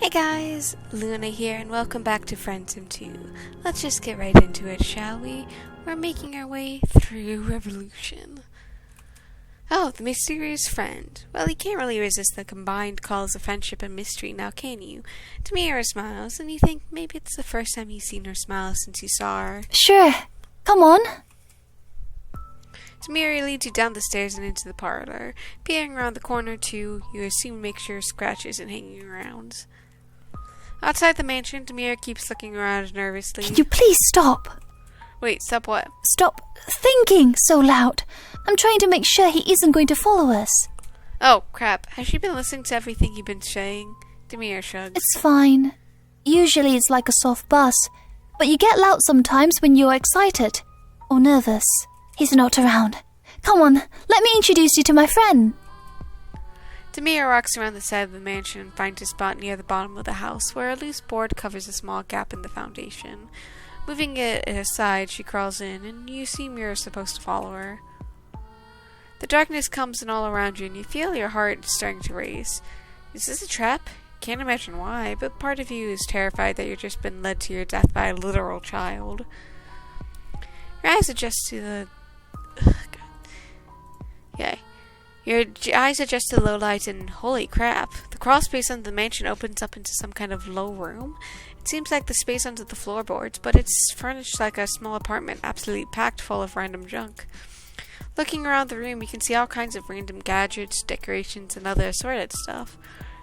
Hey guys, Luna here and welcome back to Friendsim 2. Let's just get right into it, shall we? We're making our way through Revolution. Oh, the mysterious friend. Well, you can't really resist the combined calls of friendship and mystery now, can you? Tamira smiles, and you think maybe it's the first time you've seen her smile since you saw her. Sure. Come on. Tamira leads you down the stairs and into the parlor. Peering around the corner, too, you assume make sure Scratch isn't hanging around. Outside the mansion, Tamira keeps looking around nervously. Can you please stop? Wait, stop what? Stop thinking so loud. I'm trying to make sure he isn't going to follow us. Oh, crap. Has she been listening to everything you've been saying? Tamira shrugs. It's fine. Usually it's like a soft buzz, but you get loud sometimes when you're excited or nervous. He's not around. Come on, let me introduce you to my friend. Tamira walks around the side of the mansion and finds a spot near the bottom of the house where a loose board covers a small gap in the foundation. Moving it aside, she crawls in, and you assume you're supposed to follow her. The darkness comes in all around you, and you feel your heart starting to race. Is this a trap? Can't imagine why, but part of you is terrified that you've just been led to your death by a literal child. Your eyes adjust to the... Your eyes adjust to the low light, and holy crap, the crawl space under the mansion opens up into some kind of low room. It seems like the space under the floorboards, but it's furnished like a small apartment, absolutely packed full of random junk. Looking around the room, you can see all kinds of random gadgets, decorations, and other assorted stuff.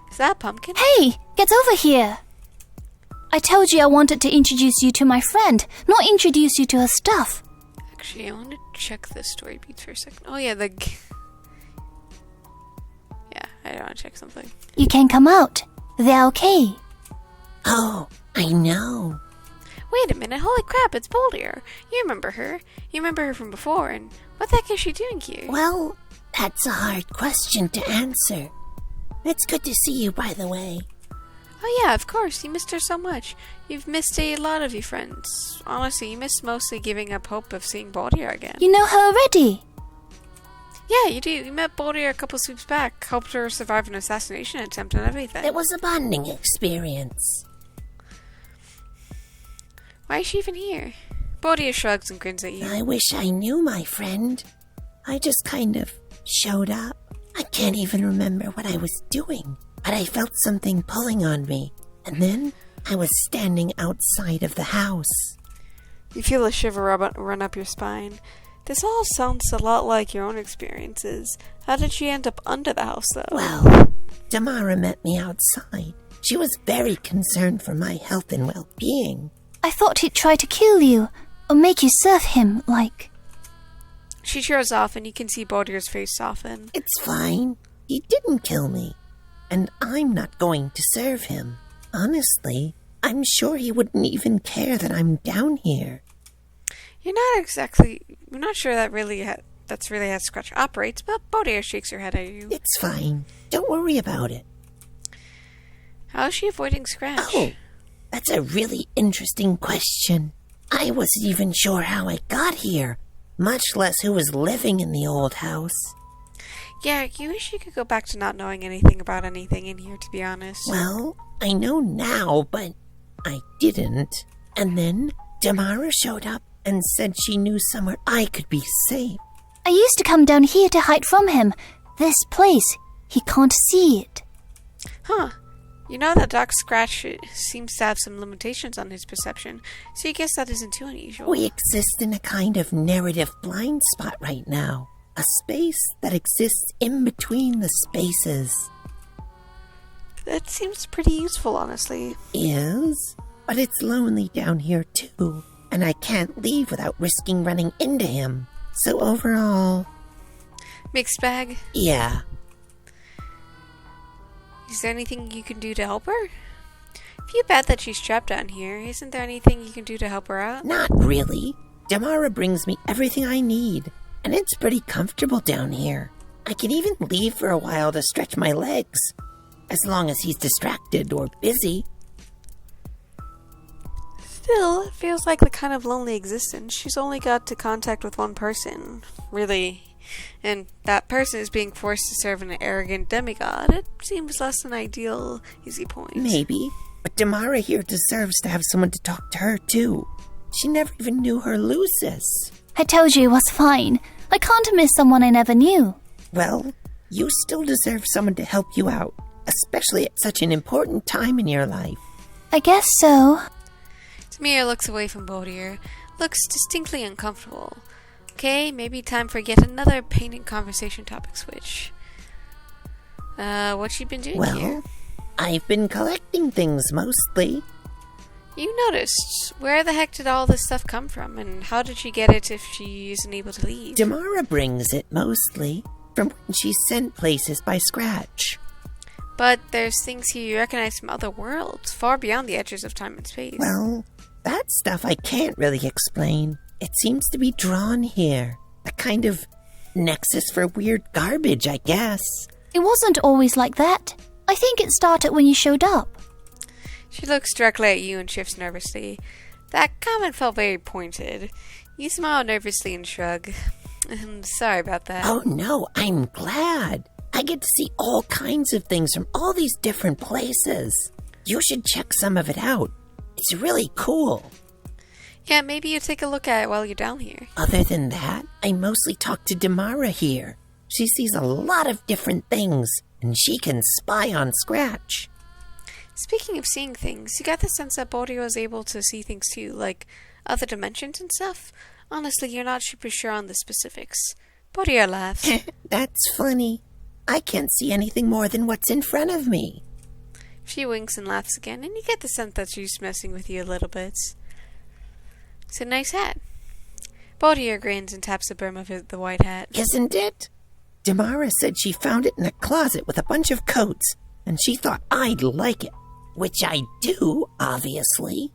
Is that a pumpkin? Hey, get over here. I told you I wanted to introduce you to my friend, not introduce you to her stuff. Actually, I want to check the story beats for a second. Oh yeah, I want to check something. You can come out. They're okay. Oh, I know. Wait a minute, holy crap, it's Boldier. You remember her. You remember her from before, and what the heck is she doing here? Well, that's a hard question to answer. It's good to see you, by the way. Oh yeah, of course, you missed her so much. You've missed a lot of your friends. Honestly, you missed mostly giving up hope of seeing Boldier again. You know her already. Yeah, you do. You met Boldier a couple sweeps back, helped her survive an assassination attempt and everything. It was a bonding experience. Why is she even here? Boldier shrugs and grins at you. I wish I knew my friend. I just kind of showed up. I can't even remember what I was doing, but I felt something pulling on me, and then I was standing outside of the house. You feel a shiver run up your spine. This all sounds a lot like your own experiences. How did she end up under the house, though? Well, Tamara met me outside. She was very concerned for my health and well-being. I thought he'd try to kill you, or make you serve him, like... She tears off, and you can see Baldier's face soften. It's fine. He didn't kill me. And I'm not going to serve him. Honestly, I'm sure he wouldn't even care that I'm down here. You're not sure that's really how Scratch operates, but Boldier shakes her head at you. It's fine. Don't worry about it. How is she avoiding Scratch? Oh, that's a really interesting question. I wasn't even sure how I got here, much less who was living in the old house. Yeah, you wish you could go back to not knowing anything about anything in here, to be honest. Well, I know now, but I didn't. And then Tamara showed up and said she knew somewhere I could be safe. I used to come down here to hide from him. This place, he can't see it. Huh. You know that Doc Scratch seems to have some limitations on his perception, so I guess that isn't too unusual. We exist in a kind of narrative blind spot right now. A space that exists in between the spaces. That seems pretty useful, honestly. Is? But it's lonely down here, too. And I can't leave without risking running into him. So overall... Mixed bag? Yeah. Is there anything you can do to help her? Feel bad that she's trapped down here. Isn't there anything you can do to help her out? Not really. Tamara brings me everything I need. And it's pretty comfortable down here. I can even leave for a while to stretch my legs. As long as he's distracted or busy. Still, it feels like the kind of lonely existence. She's only got to contact with one person. Really, and that person is being forced to serve an arrogant demigod. It seems less than ideal easy point. Maybe, but Damara here deserves to have someone to talk to her, too. She never even knew her Lucis. I told you it was fine. I can't miss someone I never knew. Well, you still deserve someone to help you out, especially at such an important time in your life. I guess so. Tamir looks away from Bodier, looks distinctly uncomfortable. Okay, maybe time for yet another painting conversation topic switch. What's she been doing here? Well, I've been collecting things mostly. You noticed. Where the heck did all this stuff come from, and how did she get it if she isn't able to leave? Damara brings it mostly from when she's sent places by Scratch. But there's things here you recognize from other worlds, far beyond the edges of time and space. Well, that stuff I can't really explain. It seems to be drawn here. A kind of nexus for weird garbage, I guess. It wasn't always like that. I think it started when you showed up. She looks directly at you and shifts nervously. That comment felt very pointed. You smile nervously and shrug. I'm sorry about that. Oh no, I'm glad. I get to see all kinds of things from all these different places. You should check some of it out. It's really cool. Yeah, maybe you take a look at it while you're down here. Other than that, I mostly talk to Damara here. She sees a lot of different things, and she can spy on Scratch. Speaking of seeing things, you got the sense that Bodhi was able to see things too, like other dimensions and stuff? Honestly, you're not super sure on the specifics. Bodhi laughs. That's funny. I can't see anything more than what's in front of me. She winks and laughs again, and you get the sense that she's messing with you a little bit. It's a nice hat. Bodhi grins and taps the brim of the white hat. Isn't it? Damara said she found it in a closet with a bunch of coats, and she thought I'd like it. Which I do, obviously.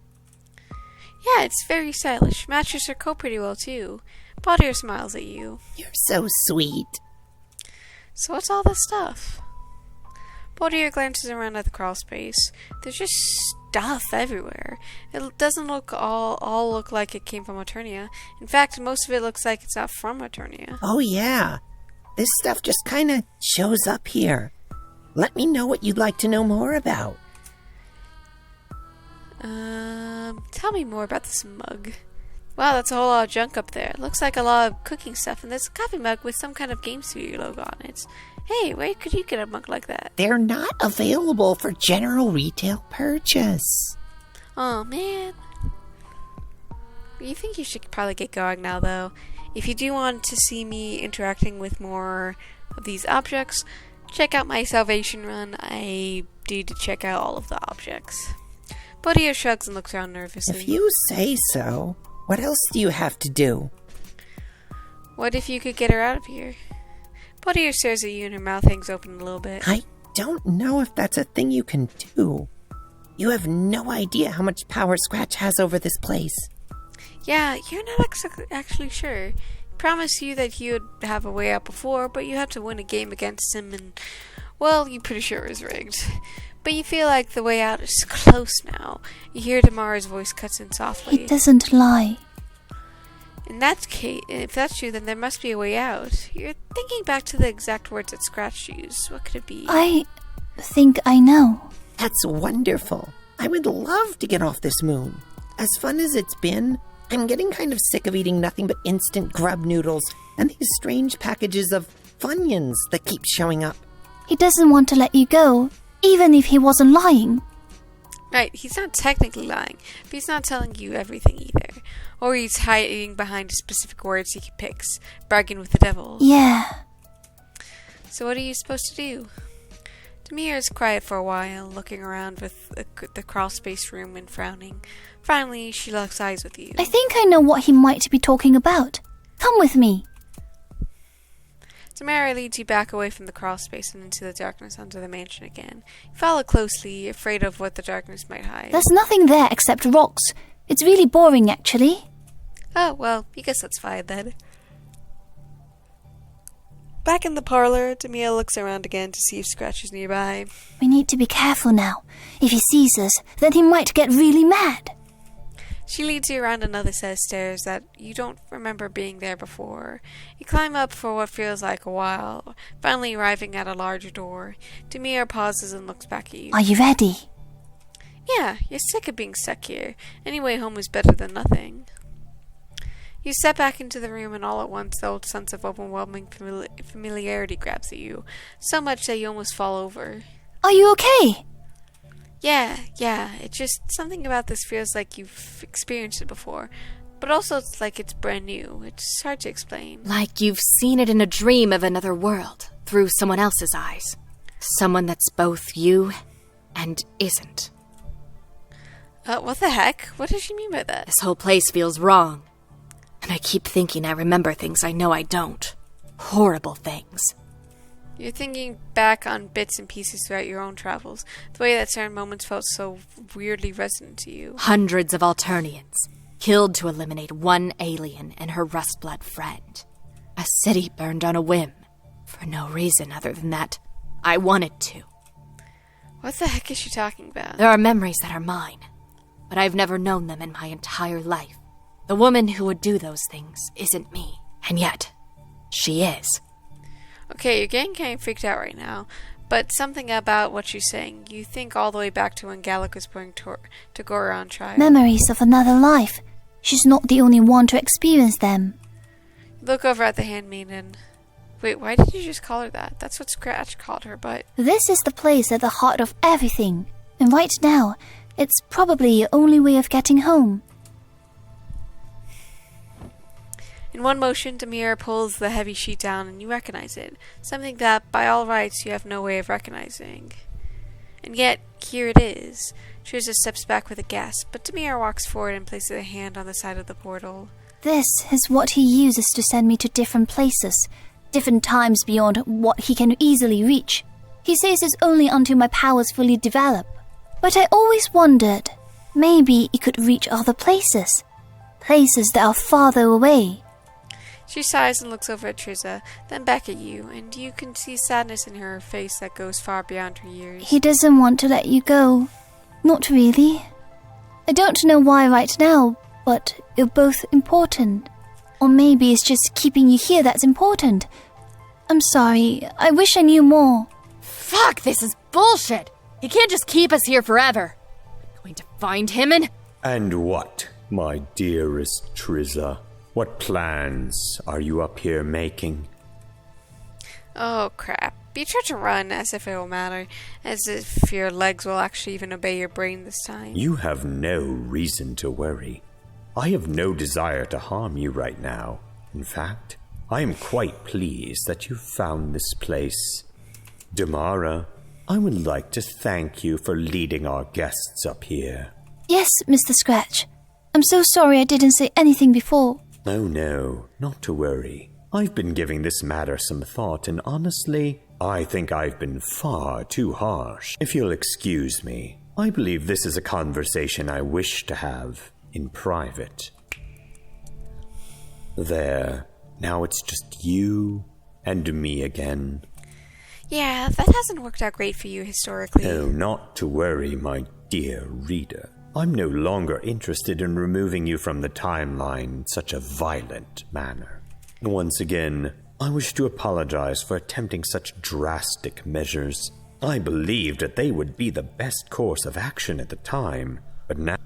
Yeah, it's very stylish. Matches her coat pretty well, too. Bodhi smiles at you. You're so sweet. So what's all this stuff? Bodhi glances around at the crawl space. There's just stuff everywhere. It doesn't all look like it came from Eternia. In fact, most of it looks like it's not from Eternia. Oh yeah. This stuff just kinda shows up here. Let me know what you'd like to know more about. Tell me more about this mug. Wow, that's a whole lot of junk up there. Looks like a lot of cooking stuff, and there's a coffee mug with some kind of game studio logo on it. Hey, where could you get a mug like that? They're not available for general retail purchase. Oh, man. You think you should probably get going now, though. If you do want to see me interacting with more of these objects, check out my Salvation run. I need to check out all of the objects. Bodhi shrugs and looks around nervously. If you say so. What else do you have to do? What if you could get her out of here? Bodhi stares at you and her mouth hangs open a little bit. I don't know if that's a thing you can do. You have no idea how much power Scratch has over this place. Yeah, you're not actually sure. He promised you that he would have a way out before, but you had to win a game against him and, well, you're pretty sure it was rigged. But you feel like the way out is close now. You hear Damara's voice cuts in softly. He doesn't lie. In that case, if that's true, then there must be a way out. You're thinking back to the exact words that Scratch used. What could it be? I think I know. That's wonderful. I would love to get off this moon. As fun as it's been, I'm getting kind of sick of eating nothing but instant grub noodles and these strange packages of Funyuns that keep showing up. He doesn't want to let you go, even if he wasn't lying. Right, he's not technically lying, but he's not telling you everything either. Or he's hiding behind specific words he picks, bargain with the devil. Yeah. So what are you supposed to do? Demir is quiet for a while, looking around with the crawl space room and frowning. Finally, she locks eyes with you. I think I know what he might be talking about. Come with me. Tamara leads you back away from the crawl space and into the darkness under the mansion again. You follow closely, afraid of what the darkness might hide. There's nothing there except rocks. It's really boring, actually. Oh, well, I guess that's fine then. Back in the parlor, Demia looks around again to see if Scratch is nearby. We need to be careful now. If he sees us, then he might get really mad. She leads you around another set of stairs that you don't remember being there before. You climb up for what feels like a while, finally arriving at a larger door. Demir pauses and looks back at you. Are you ready? Yeah, you're sick of being stuck here. Any way home is better than nothing. You step back into the room and all at once the old sense of overwhelming familiarity grabs at you, so much that you almost fall over. Are you okay? Yeah, it's just something about this feels like you've experienced it before, but also it's like it's brand new. It's hard to explain. Like you've seen it in a dream of another world, through someone else's eyes. Someone that's both you and isn't. What the heck? What does she mean by that? This whole place feels wrong. And I keep thinking I remember things I know I don't. Horrible things. You're thinking back on bits and pieces throughout your own travels, the way that certain moments felt so weirdly resonant to you. Hundreds of Alternians, killed to eliminate one alien and her rust-blood friend. A city burned on a whim, for no reason other than that I wanted to. What the heck is she talking about? There are memories that are mine, but I've never known them in my entire life. The woman who would do those things isn't me, and yet, she is. Okay, you're getting kind of freaked out right now, but something about what she's saying. You think all the way back to when Gallic was putting Tagora on trial. Memories of another life. She's not the only one to experience them. Look over at the handmaiden. Wait, why did you just call her that? That's what Scratch called her, but... This is the place at the heart of everything, and right now, it's probably the only way of getting home. In one motion, Demir pulls the heavy sheet down and you recognize it. Something that, by all rights, you have no way of recognizing. And yet, here it is. Trisa steps back with a gasp, but Demir walks forward and places a hand on the side of the portal. This is what he uses to send me to different places, different times beyond what he can easily reach. He says it's only until my powers fully develop. But I always wondered, maybe it could reach other places. Places that are farther away. She sighs and looks over at Trisa, then back at you, and you can see sadness in her face that goes far beyond her years. He doesn't want to let you go. Not really. I don't know why right now, but you're both important. Or maybe it's just keeping you here that's important. I'm sorry, I wish I knew more. Fuck, this is bullshit! He can't just keep us here forever. I'm going to find him and... And what, my dearest Trisa? What plans are you up here making? Oh, crap. You try to run as if it will matter, as if your legs will actually even obey your brain this time. You have no reason to worry. I have no desire to harm you right now. In fact, I am quite pleased that you found this place. Damara, I would like to thank you for leading our guests up here. Yes, Mr. Scratch. I'm so sorry I didn't say anything before. Oh no, not to worry. I've been giving this matter some thought, and honestly, I think I've been far too harsh. If you'll excuse me, I believe this is a conversation I wish to have in private. There, now it's just you and me again. Yeah, that hasn't worked out great for you historically. Oh, not to worry, my dear reader. I'm no longer interested in removing you from the timeline in such a violent manner. Once again, I wish to apologize for attempting such drastic measures. I believed that they would be the best course of action at the time, but now...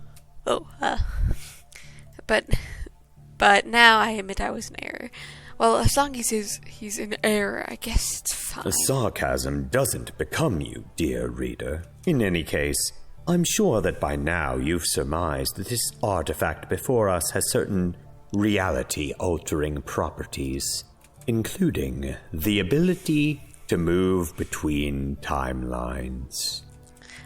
But now I admit I was in error. Well, as long as he's in error, I guess it's fine. The sarcasm doesn't become you, dear reader. In any case, I'm sure that by now you've surmised that this artifact before us has certain reality-altering properties, including the ability to move between timelines.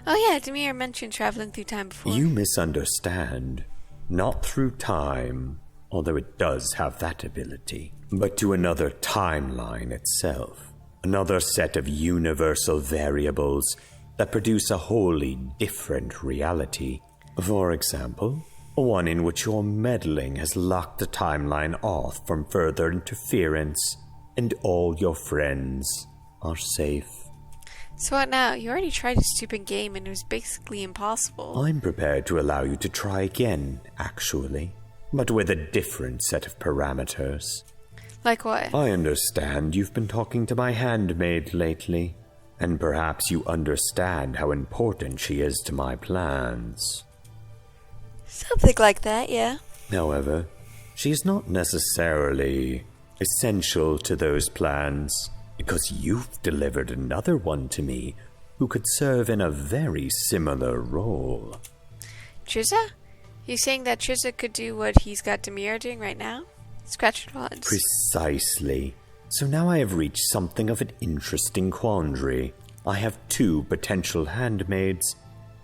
Oh yeah, Demir mentioned traveling through time before. You misunderstand. Not through time, although it does have that ability, but to another timeline itself. Another set of universal variables that produce a wholly different reality. For example, one in which your meddling has locked the timeline off from further interference, and all your friends are safe. So what now? You already tried a stupid game and it was basically impossible. I'm prepared to allow you to try again, actually, but with a different set of parameters. Like what? I understand you've been talking to my handmaid lately, and perhaps you understand how important she is to my plans. Something like that, yeah. However, she is not necessarily essential to those plans, because you've delivered another one to me who could serve in a very similar role. Trizza? You saying that Trizza could do what he's got Demir doing right now? Scratch your odds. Precisely. So now I have reached something of an interesting quandary. I have 2 potential handmaids,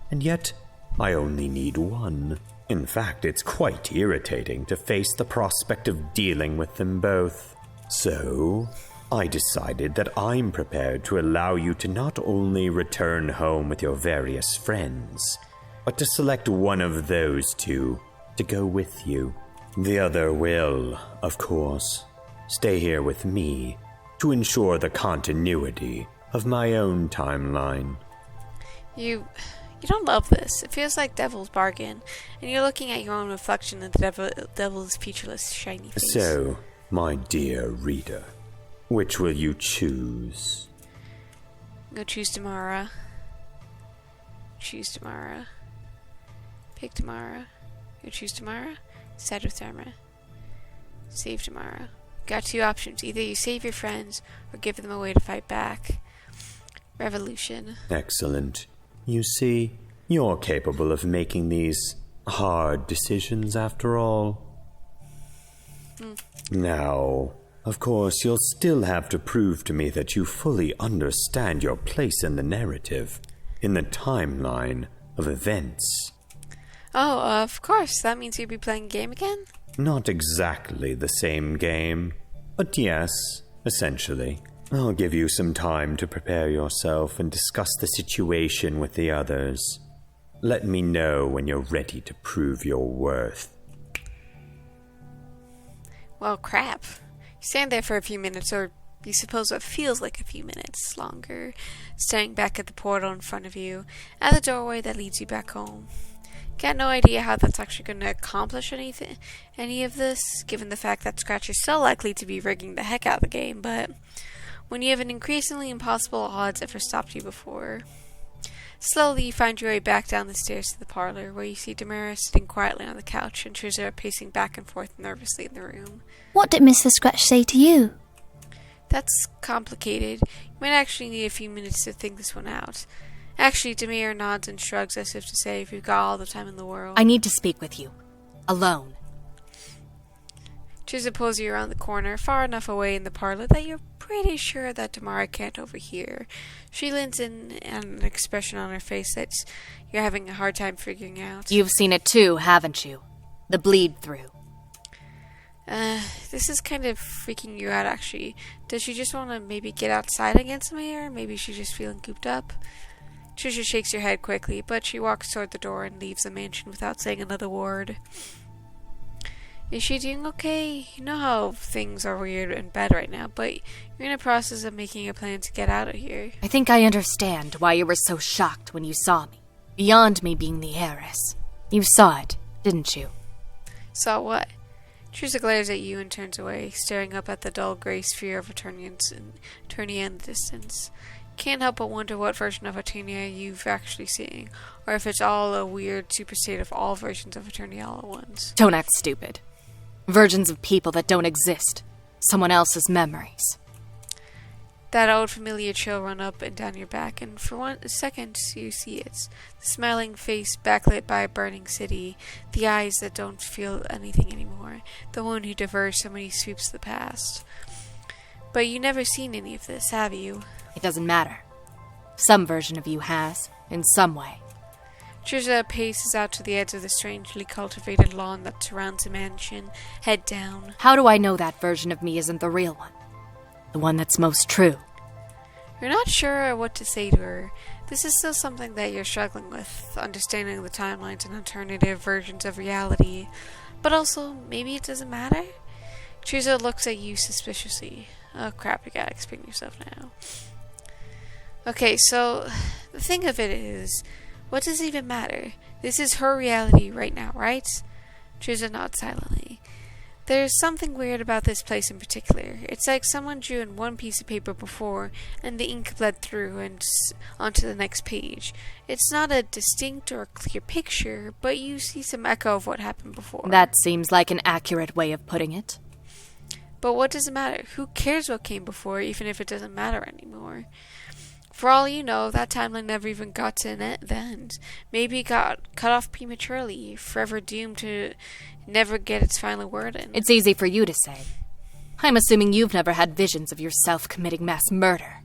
and yet I only need 1. In fact, it's quite irritating to face the prospect of dealing with them both. So, I decided that I'm prepared to allow you to not only return home with your various friends, but to select one of those 2 to go with you. The other will, of course, stay here with me to ensure the continuity of my own timeline. You don't love this. It feels like Devil's Bargain, and you're looking at your own reflection in the Devil's featureless, shiny face. So, my dear reader, which will you choose? Go choose Tamara. Choose Tamara. Pick Tamara. Go choose Tamara. Side with Tamara. Save Tamara. Got 2 options. Either you save your friends, or give them a way to fight back. Revolution. Excellent. You see, you're capable of making these hard decisions after all. Now, of course, you'll still have to prove to me that you fully understand your place in the narrative, in the timeline of events. Oh, of course. That means you'll be playing a game again? Not exactly the same game, but yes, essentially. I'll give you some time to prepare yourself and discuss the situation with the others. Let me know when you're ready to prove your worth. Well, crap. You stand there for a few minutes, or you suppose what feels like a few minutes longer, staring back at the portal in front of you, at the doorway that leads you back home. Got no idea how that's actually going to accomplish any of this, given the fact that Scratch is so likely to be rigging the heck out of the game, but when you have an increasingly impossible odds ever stopped you before. Slowly, you find your way back down the stairs to the parlor, where you see Demira sitting quietly on the couch and Trizza pacing back and forth nervously in the room. What did Mr. Scratch say to you? That's complicated. You might actually need a few minutes to think this one out. Actually, Demir nods and shrugs as if to say, we've got all the time in the world. I need to speak with you. Alone. Trizza pulls you around the corner, far enough away in the parlor that you're pretty sure that Tamara can't overhear. She leans in, and an expression on her face that you're having a hard time figuring out. You've seen it too, haven't you? The bleed through. This is kind of freaking you out, actually. Does she just want to maybe get outside and get some air? Maybe she's just feeling cooped up? Trisha shakes her head quickly, but she walks toward the door and leaves the mansion without saying another word. Is she doing okay? You know how things are weird and bad right now, but you're in the process of making a plan to get out of here. I think I understand why you were so shocked when you saw me. Beyond me being the heiress. You saw it, didn't you? Saw what? Trisha glares at you and turns away, staring up at the dull gray sphere of Eternia in the distance. Can't help but wonder what version of Eternia you've actually seen, or if it's all a weird superstate of all versions of Eternia all at once. Don't act stupid. Versions of people that don't exist. Someone else's memories. That old familiar chill run up and down your back, and for 1 second you see it. The smiling face backlit by a burning city, the eyes that don't feel anything anymore, the one who diverged so many sweeps of the past. But you never seen any of this, have you? It doesn't matter. Some version of you has, in some way. Trisha paces out to the edge of the strangely cultivated lawn that surrounds the mansion, head down. How do I know that version of me isn't the real one? The one that's most true? You're not sure what to say to her. This is still something that you're struggling with, understanding the timelines and alternative versions of reality. But also, maybe it doesn't matter? Trisha looks at you suspiciously. Oh crap, you gotta explain yourself now. Okay, so the thing of it is, what does it even matter? This is her reality right now, right? Trisha nods silently. There's something weird about this place in particular. It's like someone drew in one piece of paper before, and the ink bled through and onto the next page. It's not a distinct or clear picture, but you see some echo of what happened before. That seems like an accurate way of putting it. But what does it matter? Who cares what came before, even if it doesn't matter anymore? For all you know, that timeline never even got to the end. Maybe it got cut off prematurely, forever doomed to never get its final word in. It's easy for you to say. I'm assuming you've never had visions of yourself committing mass murder.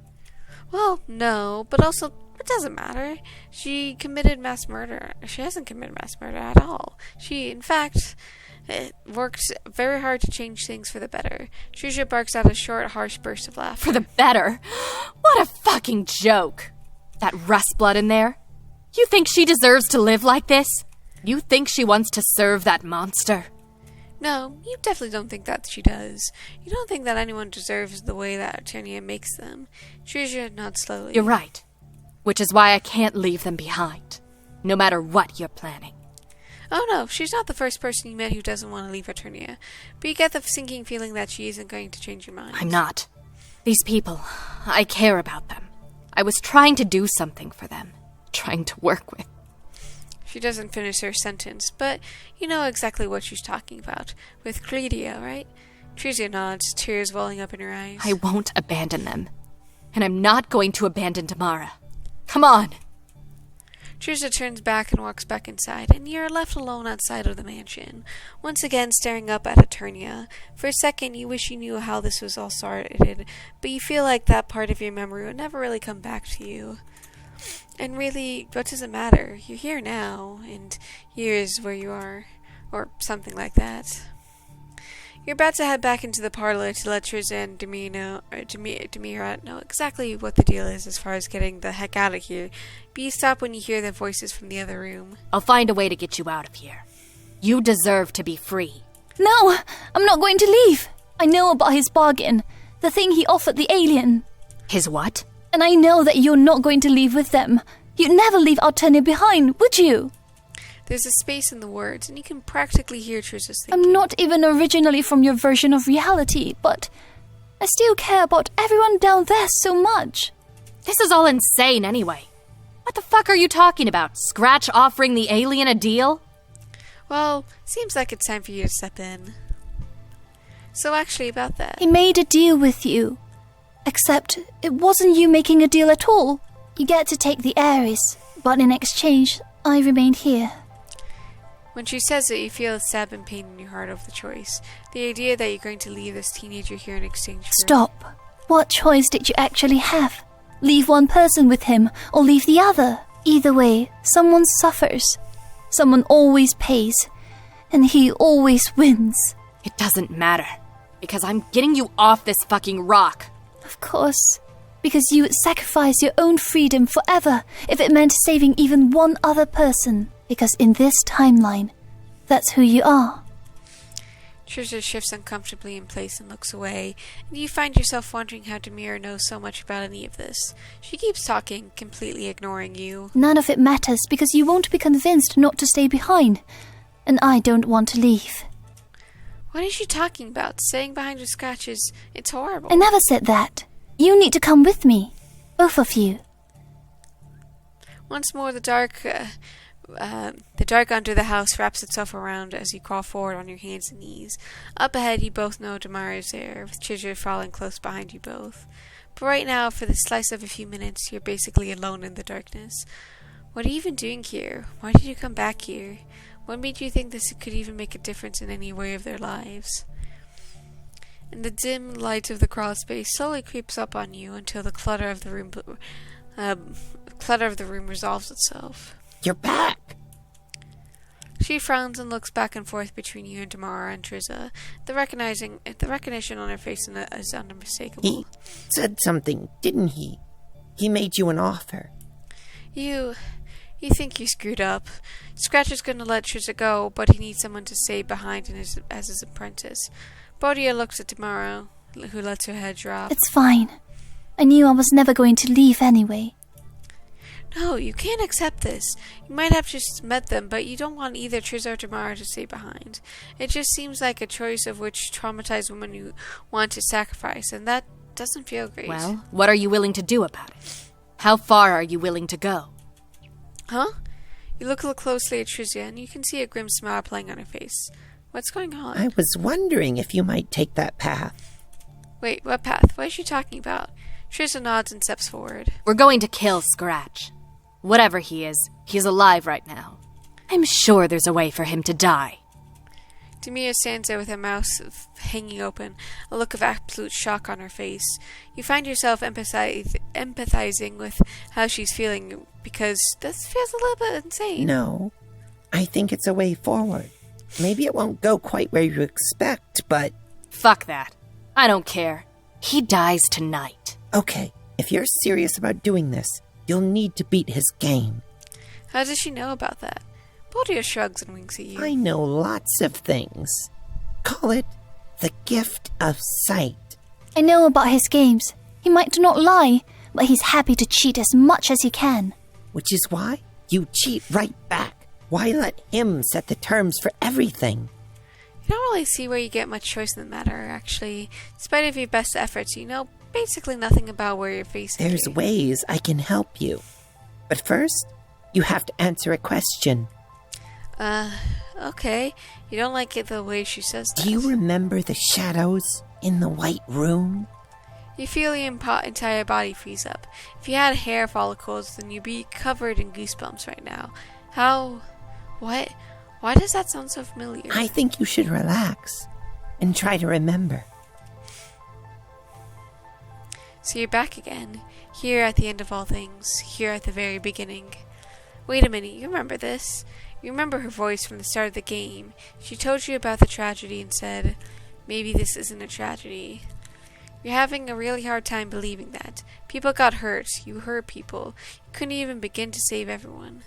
Well, no, but also, it doesn't matter. She committed mass murder. She hasn't committed mass murder at all. She, in fact, worked very hard to change things for the better. Trisha barks out a short, harsh burst of laughter. For the better? What a fucking joke. That rust blood in there? You think she deserves to live like this? You think she wants to serve that monster? No, you definitely don't think that she does. You don't think that anyone deserves the way that Eternia makes them. Trisha nods slowly. You're right. Which is why I can't leave them behind. No matter what you're planning. Oh no, she's not the first person you met who doesn't want to leave Eternia. But you get the sinking feeling that she isn't going to change your mind. I'm not. These people, I care about them. I was trying to do something for them. Trying to work with. She doesn't finish her sentence, but you know exactly what she's talking about. With Cledia, right? Trisha nods, tears welling up in her eyes. I won't abandon them. And I'm not going to abandon Tamara. Come on! Trisha turns back and walks back inside, and you're left alone outside of the mansion, once again staring up at Eternia. For a second, you wish you knew how this was all started, but you feel like that part of your memory would never really come back to you. And really, what does it matter? You're here now, and here is where you are, or something like that. You're about to head back into the parlor to let Trisha and Demira know exactly what the deal is as far as getting the heck out of here, but you stop when you hear their voices from the other room. I'll find a way to get you out of here. You deserve to be free. No, I'm not going to leave. I know about his bargain, the thing he offered the alien. His what? And I know that you're not going to leave with them. You'd never leave Alternia behind, would you? There's a space in the words, and you can practically hear Trisha's thinking. I'm not even originally from your version of reality, but I still care about everyone down there so much. This is all insane anyway. What the fuck are you talking about? Scratch offering the alien a deal? Well, seems like it's time for you to step in. So actually about that. He made a deal with you. Except it wasn't you making a deal at all. You get to take the Ares, but in exchange, I remained here. When she says it, you feel a stab and pain in your heart over the choice. The idea that you're going to leave this teenager here in exchange for... Stop. What choice did you actually have? Leave one person with him, or leave the other? Either way, someone suffers. Someone always pays. And he always wins. It doesn't matter. Because I'm getting you off this fucking rock. Of course. Because you would sacrifice your own freedom forever if it meant saving even one other person. Because in this timeline, that's who you are. Trisha shifts uncomfortably in place and looks away, and you find yourself wondering how Demira knows so much about any of this. She keeps talking, completely ignoring you. None of it matters because you won't be convinced not to stay behind. And I don't want to leave. What is she talking about? Staying behind with scratches? It's horrible. I never said that. You need to come with me. Both of you. Once more, the dark under the house wraps itself around as you crawl forward on your hands and knees. Up ahead, you both know Damara is there, with Trisha following close behind you both. But right now, for the slice of a few minutes, you're basically alone in the darkness. What are you even doing here? Why did you come back here? What made you think this could even make a difference in any way of their lives? And the dim light of the crawl space slowly creeps up on you until the clutter of the room resolves itself. You're back! She frowns and looks back and forth between you and Tamara and Trisha. The recognition on her face is unmistakable. He said something, didn't he? He made you an offer. You think you screwed up. Scratch is going to let Trisha go, but he needs someone to stay behind as his apprentice. Bodia looks at Tamara, who lets her head drop. It's fine. I knew I was never going to leave anyway. No, you can't accept this. You might have just met them, but you don't want either Triz or Tamara to stay behind. It just seems like a choice of which traumatized woman you want to sacrifice, and that doesn't feel great. Well, what are you willing to do about it? How far are you willing to go? Huh? You look closely at Trizia, and you can see a grim smile playing on her face. What's going on? I was wondering if you might take that path. Wait, what path? What is she talking about? Trizia nods and steps forward. We're going to kill Scratch. Whatever he is, he's alive right now. I'm sure there's a way for him to die. Demia stands there with her mouth hanging open, a look of absolute shock on her face. You find yourself empathizing with how she's feeling, because this feels a little bit insane. No, I think it's a way forward. Maybe it won't go quite where you expect, but... Fuck that. I don't care. He dies tonight. Okay, if you're serious about doing this, you'll need to beat his game. How does she know about that? Baldur shrugs and winks at you. I know lots of things. Call it the gift of sight. I know about his games. He might not lie, but he's happy to cheat as much as he can. Which is why you cheat right back. Why let him set the terms for everything? You don't really see where you get much choice in the matter, actually. Despite of your best efforts, you know basically nothing about where you're facing. There's ways I can help you. But first, you have to answer a question. Okay. You don't like it the way she says that. Do you remember the shadows in the white room? You feel your entire body freeze up. If you had hair follicles, then you'd be covered in goosebumps right now. How? What? Why does that sound so familiar? I think you should relax and try to remember. So you're back again, here at the end of all things, here at the very beginning. Wait a minute, you remember this? You remember her voice from the start of the game. She told you about the tragedy and said, maybe this isn't a tragedy. You're having a really hard time believing that. People got hurt. You hurt people. You couldn't even begin to save everyone.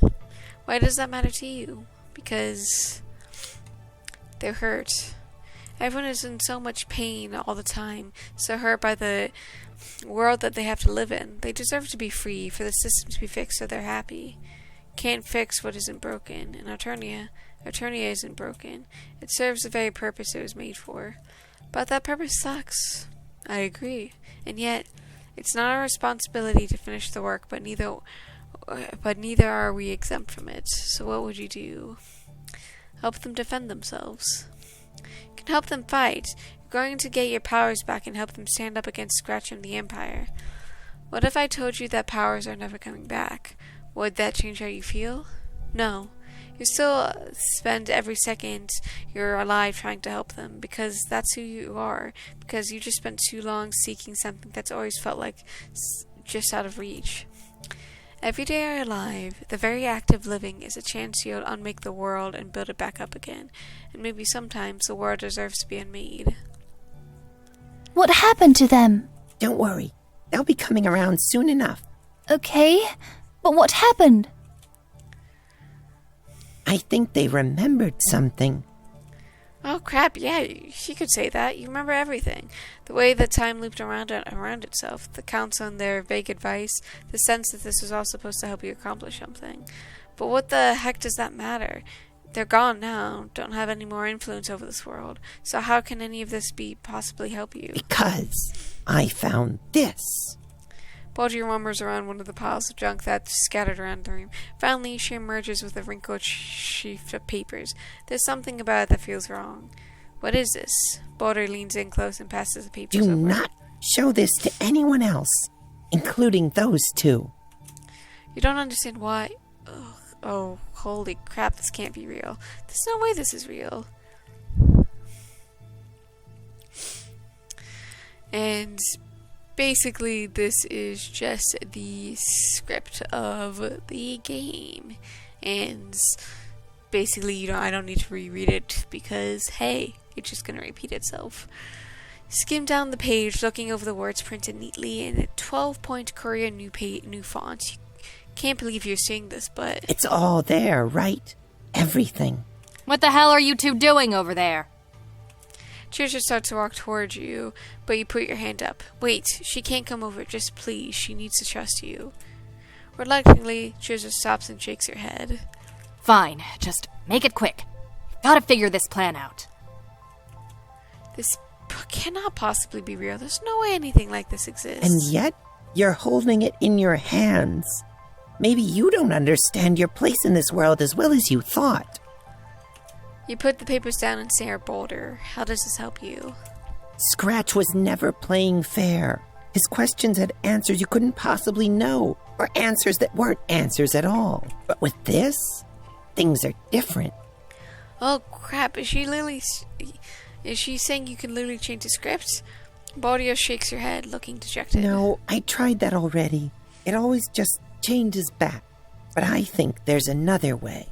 Why does that matter to you? Because they're hurt. Everyone is in so much pain all the time, so hurt by the world that they have to live in. They deserve to be free, for the system to be fixed so they're happy. Can't fix what isn't broken, and Eternia isn't broken. It serves the very purpose it was made for. But that purpose sucks. I agree. And yet, it's not our responsibility to finish the work, but neither are we exempt from it. So what would you do? Help them defend themselves. You can help them fight. You're going to get your powers back and help them stand up against Scratch and the Empire. What if I told you that powers are never coming back? Would that change how you feel? No. You still spend every second you're alive trying to help them, because that's who you are, because you just spent too long seeking something that's always felt like just out of reach. Every day you're alive, the very act of living is a chance you'll unmake the world and build it back up again, and maybe sometimes the world deserves to be unmade. What happened to them? Don't worry, they'll be coming around soon enough. Okay, but what happened? I think they remembered something. Oh crap, yeah, she could say that. You remember everything. The way the time looped around itself, the counsel and their vague advice, the sense that this was all supposed to help you accomplish something. But what the heck does that matter? They're gone now, don't have any more influence over this world. So how can any of this possibly help you? Because I found this. Baldur wanders around one of the piles of junk that's scattered around the room. Finally, she emerges with a wrinkled sheaf of papers. There's something about it that feels wrong. What is this? Baldur leans in close and passes the papers over. Do not show this to anyone else, including those two. You don't understand why. Ugh. Oh, holy crap, this can't be real. There's no way this is real. And basically, this is just the script of the game. And basically, I don't need to reread it because, hey, it's just going to repeat itself. Skim down the page, looking over the words printed neatly in a 12-point Courier new font. Can't believe you're seeing this, but it's all there, right? Everything. What the hell are you two doing over there? Trisha starts to walk towards you, but you put your hand up. Wait, she can't come over, just please, she needs to trust you. Reluctantly, Trisha stops and shakes her head. Fine, just make it quick. Gotta figure this plan out. This cannot possibly be real. There's no way anything like this exists. And yet, you're holding it in your hands. Maybe you don't understand your place in this world as well as you thought. You put the papers down and stare bolder. How does this help you? Scratch was never playing fair. His questions had answers you couldn't possibly know, or answers that weren't answers at all. But with this, things are different. Oh crap, is she saying you can literally change the script? Baldia shakes her head, looking dejected. No, I tried that already. It always just changes back. But I think there's another way.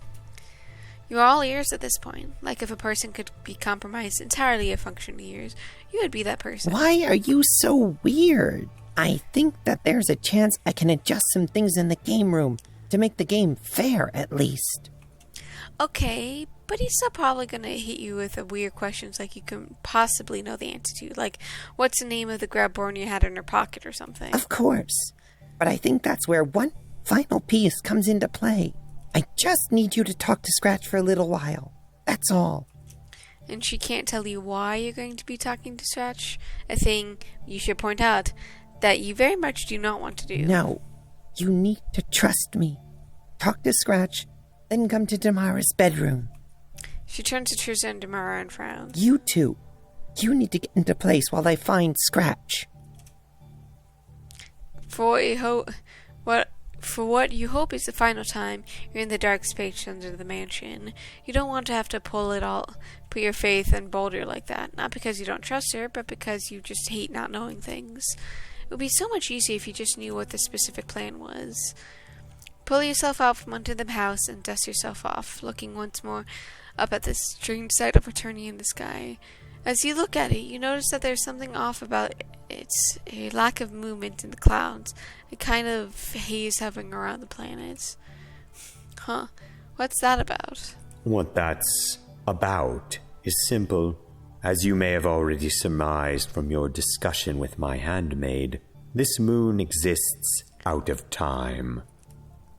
You are all ears at this point. Like if a person could be compromised entirely of functioning ears, you would be that person. Why are you so weird? I think that there's a chance I can adjust some things in the game room to make the game fair, at least. Okay, but he's still probably gonna hit you with weird questions like you can possibly know the answer to. Like, what's the name of the grabborn you had in her pocket or something? Of course. But I think that's where one final piece comes into play. I just need you to talk to Scratch for a little while. That's all. And she can't tell you why you're going to be talking to Scratch? A thing you should point out that you very much do not want to do. No. You need to trust me. Talk to Scratch, then come to Damara's bedroom. She turns to Trisha and Damara and frowns. You two. You need to get into place while I find Scratch. For what you hope is the final time you're in the dark space under the mansion, you don't want to have to put your faith in Boulder like that. Not because you don't trust her, but because you just hate not knowing things. It would be so much easier if you just knew what the specific plan was. Pull yourself out from under the house and dust yourself off, looking once more up at the strange sight of eternity in the sky. As you look at it, you notice that there's something off about it. It's a lack of movement in the clouds, a kind of haze hovering around the planets. Huh, what's that about? What that's about is simple. As you may have already surmised from your discussion with my handmaid, this moon exists out of time.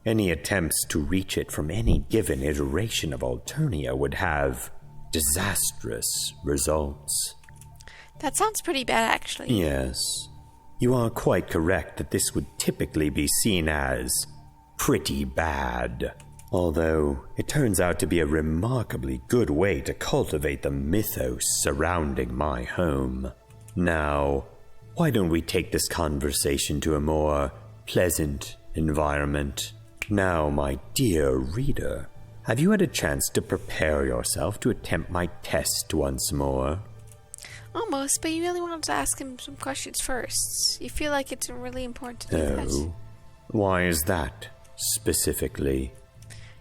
Any attempts to reach it from any given iteration of Alternia would have disastrous results. That sounds pretty bad, actually. Yes. You are quite correct that this would typically be seen as pretty bad. Although, it turns out to be a remarkably good way to cultivate the mythos surrounding my home. Now, why don't we take this conversation to a more pleasant environment? Now, my dear reader, have you had a chance to prepare yourself to attempt my test once more? Almost, but you really wanted to ask him some questions first. You feel like it's really important to do that. Oh, why is that, specifically?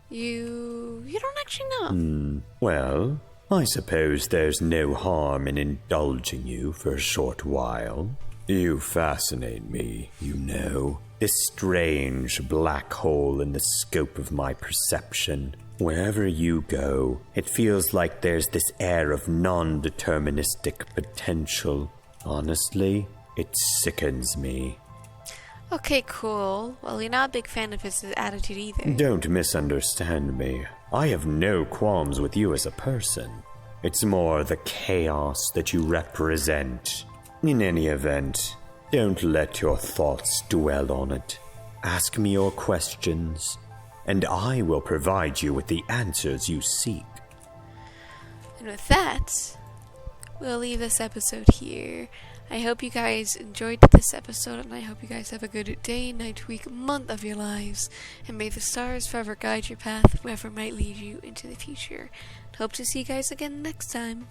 You don't actually know. Well, I suppose there's no harm in indulging you for a short while. You fascinate me, you know. This strange black hole in the scope of my perception. Wherever you go, it feels like there's this air of non-deterministic potential. Honestly, it sickens me. Okay, cool. Well, you're not a big fan of his attitude either. Don't misunderstand me. I have no qualms with you as a person. It's more the chaos that you represent. In any event, don't let your thoughts dwell on it. Ask me your questions, and I will provide you with the answers you seek. And with that, we'll leave this episode here. I hope you guys enjoyed this episode, and I hope you guys have a good day, night, week, month of your lives. And may the stars forever guide your path, wherever might lead you into the future. Hope to see you guys again next time.